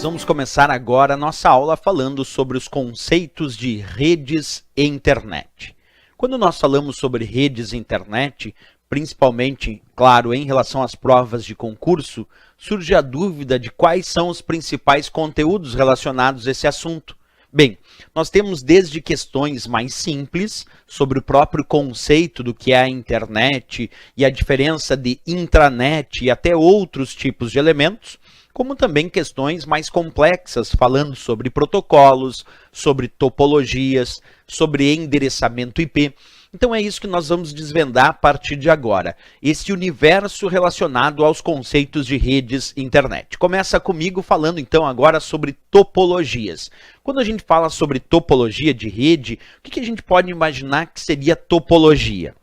Nós vamos começar agora a nossa aula falando sobre os conceitos de redes e internet. Quando nós falamos sobre redes e internet, principalmente, claro, em relação às provas de concurso, surge a dúvida de quais são os principais conteúdos relacionados a esse assunto. Bem, nós temos desde questões mais simples sobre o próprio conceito do que é a internet e a diferença de intranet e até outros tipos de elementos, como também questões mais complexas, falando sobre protocolos, sobre topologias, sobre endereçamento IP. Então é isso que nós vamos desvendar a partir de agora, esse universo relacionado aos conceitos de redes e internet. Começa comigo falando então agora sobre topologias. Quando a gente fala sobre topologia de rede, o que a gente pode imaginar que seria topologia?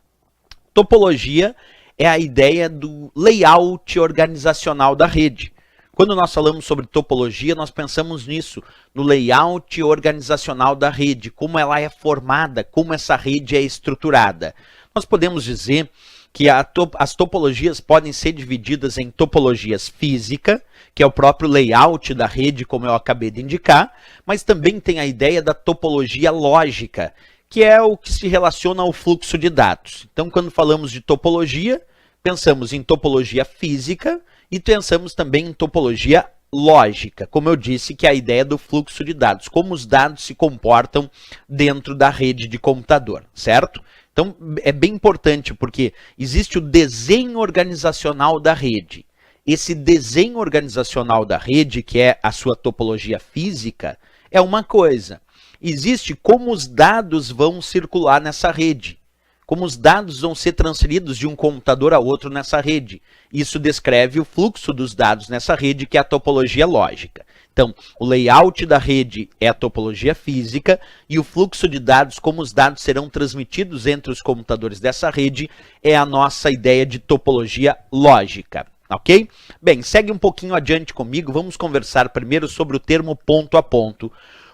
Topologia é a ideia do layout organizacional da rede. Quando nós falamos sobre topologia, nós pensamos nisso, no layout organizacional da rede, como ela é formada, como essa rede é estruturada. Nós podemos dizer que as topologias podem ser divididas em topologias física, que é o próprio layout da rede, como eu acabei de indicar, mas também tem a ideia da topologia lógica, que é o que se relaciona ao fluxo de dados. Então, quando falamos de topologia, pensamos em topologia física, e pensamos também em topologia lógica, como eu disse, que é a ideia do fluxo de dados, como os dados se comportam dentro da rede de computador, certo? Então, é bem importante porque existe o desenho organizacional da rede. Esse desenho organizacional da rede, que é a sua topologia física, é uma coisa. Existe como os dados vão circular nessa rede. Como os dados vão ser transferidos de um computador a outro nessa rede. Isso descreve o fluxo dos dados nessa rede, que é a topologia lógica. Então, o layout da rede é a topologia física e o fluxo de dados, como os dados serão transmitidos entre os computadores dessa rede, é a nossa ideia de topologia lógica. Ok? Bem, segue um pouquinho adiante comigo, vamos conversar primeiro sobre o termo ponto a ponto.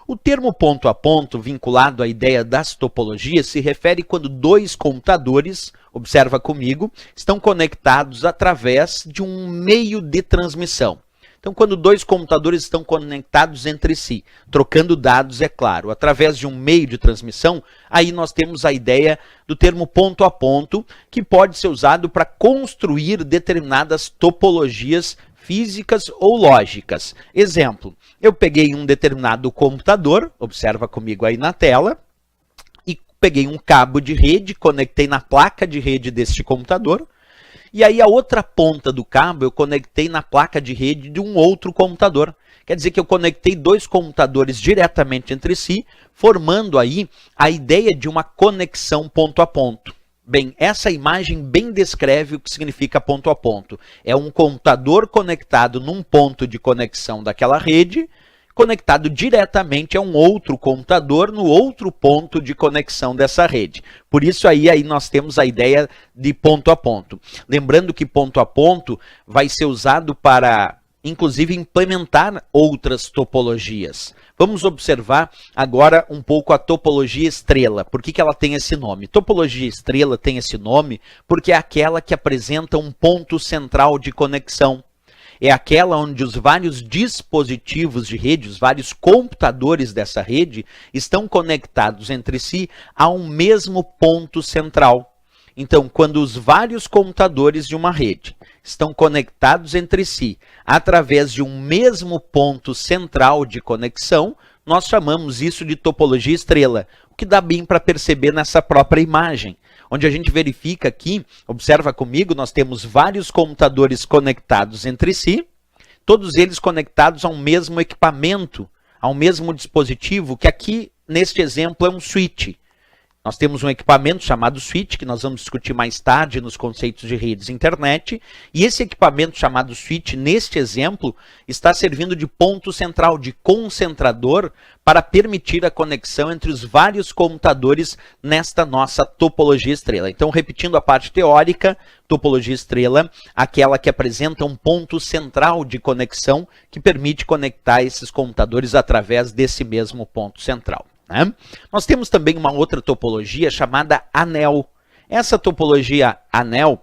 O termo ponto a ponto, vinculado à ideia das topologias, se refere quando dois computadores, observa comigo, estão conectados através de um meio de transmissão. Então, quando dois computadores estão conectados entre si, trocando dados, é claro, através de um meio de transmissão, aí nós temos a ideia do termo ponto a ponto, que pode ser usado para construir determinadas topologias físicas ou lógicas. Exemplo, eu peguei um determinado computador, observa comigo aí na tela, e peguei um cabo de rede, conectei na placa de rede deste computador, e aí a outra ponta do cabo eu conectei na placa de rede de um outro computador. Quer dizer que eu conectei dois computadores diretamente entre si, formando aí a ideia de uma conexão ponto a ponto. Bem, essa imagem bem descreve o que significa ponto a ponto. É um computador conectado num ponto de conexão daquela rede, conectado diretamente a um outro computador no outro ponto de conexão dessa rede. Por isso aí nós temos a ideia de ponto a ponto. Lembrando que ponto a ponto vai ser usado para, inclusive, implementar outras topologias. Vamos observar agora um pouco a topologia estrela. Por que ela tem esse nome? Topologia estrela tem esse nome porque é aquela que apresenta um ponto central de conexão. É aquela onde os vários dispositivos de rede, os vários computadores dessa rede, estão conectados entre si a um mesmo ponto central. Então, quando os vários computadores de uma rede estão conectados entre si através de um mesmo ponto central de conexão, nós chamamos isso de topologia estrela, o que dá bem para perceber nessa própria imagem, onde a gente verifica aqui, observa comigo, nós temos vários computadores conectados entre si, todos eles conectados a um mesmo equipamento, a um mesmo dispositivo, que aqui, neste exemplo, é um switch. Nós temos um equipamento chamado switch, que nós vamos discutir mais tarde nos conceitos de redes e internet, e esse equipamento chamado switch, neste exemplo, está servindo de ponto central, de concentrador, para permitir a conexão entre os vários computadores nesta nossa topologia estrela. Então, repetindo a parte teórica, topologia estrela, aquela que apresenta um ponto central de conexão que permite conectar esses computadores através desse mesmo ponto central. Né? Nós temos também uma outra topologia chamada anel. Essa topologia anel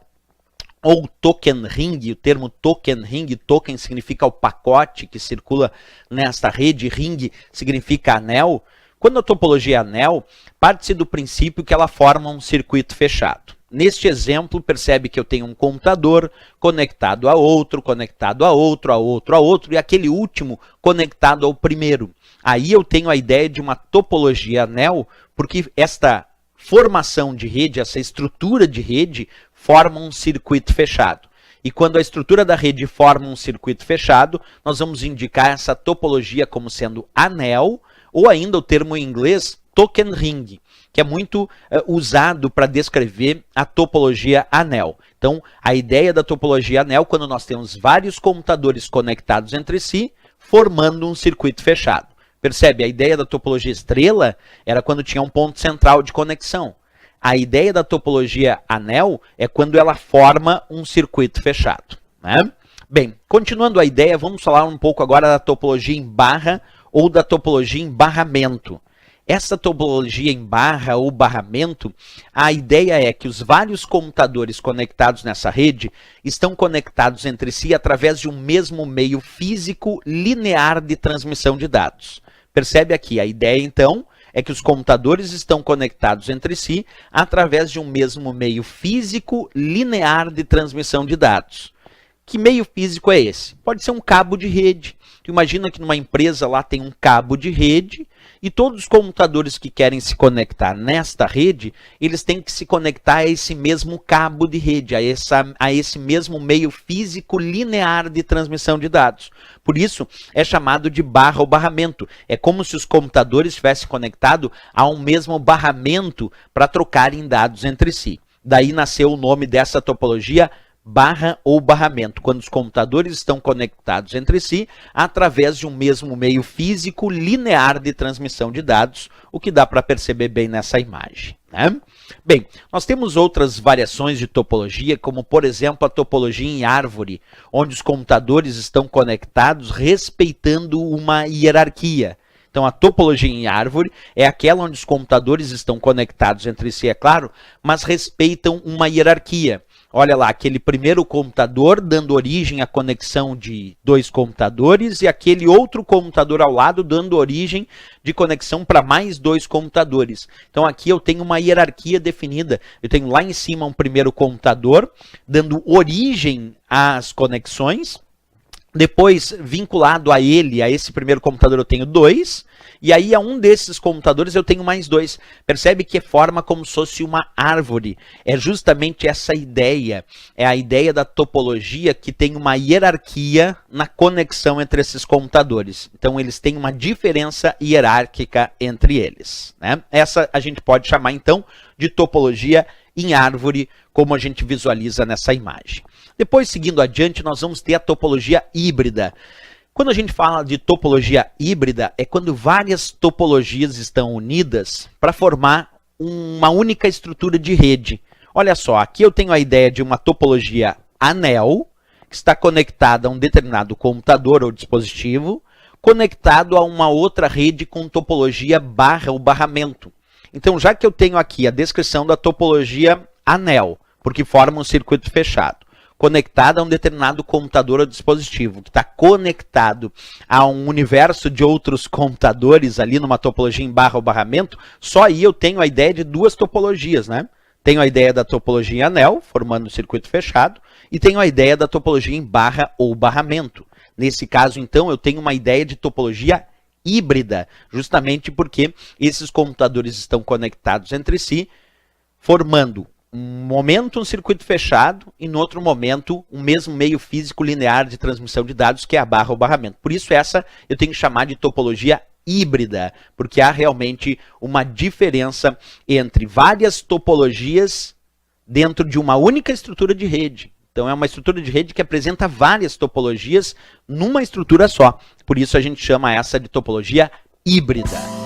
ou token ring. O termo token ring, token significa o pacote que circula nesta rede, ring significa anel. Quando a topologia é anel, parte-se do princípio que ela forma um circuito fechado. Neste exemplo, percebe que eu tenho um computador conectado a outro, conectado a outro, a outro, a outro, e aquele último conectado ao primeiro. Aí eu tenho a ideia de uma topologia anel, porque esta formação de rede, essa estrutura de rede, forma um circuito fechado. E quando a estrutura da rede forma um circuito fechado, nós vamos indicar essa topologia como sendo anel, ou ainda o termo em inglês token ring, que é muito usado para descrever a topologia anel. Então, a ideia da topologia anel, quando nós temos vários computadores conectados entre si, formando um circuito fechado. Percebe? A ideia da topologia estrela era quando tinha um ponto central de conexão. A ideia da topologia anel é quando ela forma um circuito fechado, né? Bem, continuando a ideia, vamos falar um pouco agora da topologia em barra ou da topologia em barramento. Essa topologia em barra ou barramento, a ideia é que os vários computadores conectados nessa rede estão conectados entre si através de um mesmo meio físico linear de transmissão de dados. Percebe aqui, a ideia então é que os computadores estão conectados entre si através de um mesmo meio físico linear de transmissão de dados. Que meio físico é esse? Pode ser um cabo de rede. Tu imagina que numa empresa lá tem um cabo de rede e todos os computadores que querem se conectar nesta rede, eles têm que se conectar a esse mesmo cabo de rede, a esse mesmo meio físico linear de transmissão de dados. Por isso, é chamado de barra ou barramento. É como se os computadores estivessem conectados a um mesmo barramento para trocarem dados entre si. Daí nasceu o nome dessa topologia, barra ou barramento, quando os computadores estão conectados entre si através de um mesmo meio físico linear de transmissão de dados, o que dá para perceber bem nessa imagem, né? Bem, nós temos outras variações de topologia, como por exemplo a topologia em árvore, onde os computadores estão conectados respeitando uma hierarquia. Então, a topologia em árvore é aquela onde os computadores estão conectados entre si, é claro, mas respeitam uma hierarquia. Olha lá, aquele primeiro computador dando origem à conexão de dois computadores e aquele outro computador ao lado dando origem de conexão para mais dois computadores. Então aqui eu tenho uma hierarquia definida. Eu tenho lá em cima um primeiro computador dando origem às conexões. Depois, vinculado a ele, a esse primeiro computador, eu tenho dois. E aí, a um desses computadores, eu tenho mais dois. Percebe que forma como se fosse uma árvore. É justamente essa ideia. É a ideia da topologia que tem uma hierarquia na conexão entre esses computadores. Então, eles têm uma diferença hierárquica entre eles, né? Essa a gente pode chamar, então, de topologia em árvore, como a gente visualiza nessa imagem. Depois, seguindo adiante, nós vamos ter a topologia híbrida. Quando a gente fala de topologia híbrida, é quando várias topologias estão unidas para formar uma única estrutura de rede. Olha só, aqui eu tenho a ideia de uma topologia anel, que está conectada a um determinado computador ou dispositivo, conectado a uma outra rede com topologia barra ou barramento. Então, já que eu tenho aqui a descrição da topologia anel, porque forma um circuito fechado, conectado a um determinado computador ou dispositivo, que está conectado a um universo de outros computadores ali numa topologia em barra ou barramento, só aí eu tenho a ideia de duas topologias, né? Tenho a ideia da topologia em anel, formando um circuito fechado, e tenho a ideia da topologia em barra ou barramento. Nesse caso, então, eu tenho uma ideia de topologia híbrida, justamente porque esses computadores estão conectados entre si, formando um momento um circuito fechado e no outro momento um mesmo meio físico linear de transmissão de dados, que é a barra ou barramento. Por isso essa eu tenho que chamar de topologia híbrida, porque há realmente uma diferença entre várias topologias dentro de uma única estrutura de rede. Então é uma estrutura de rede que apresenta várias topologias numa estrutura só. Por isso a gente chama essa de topologia híbrida.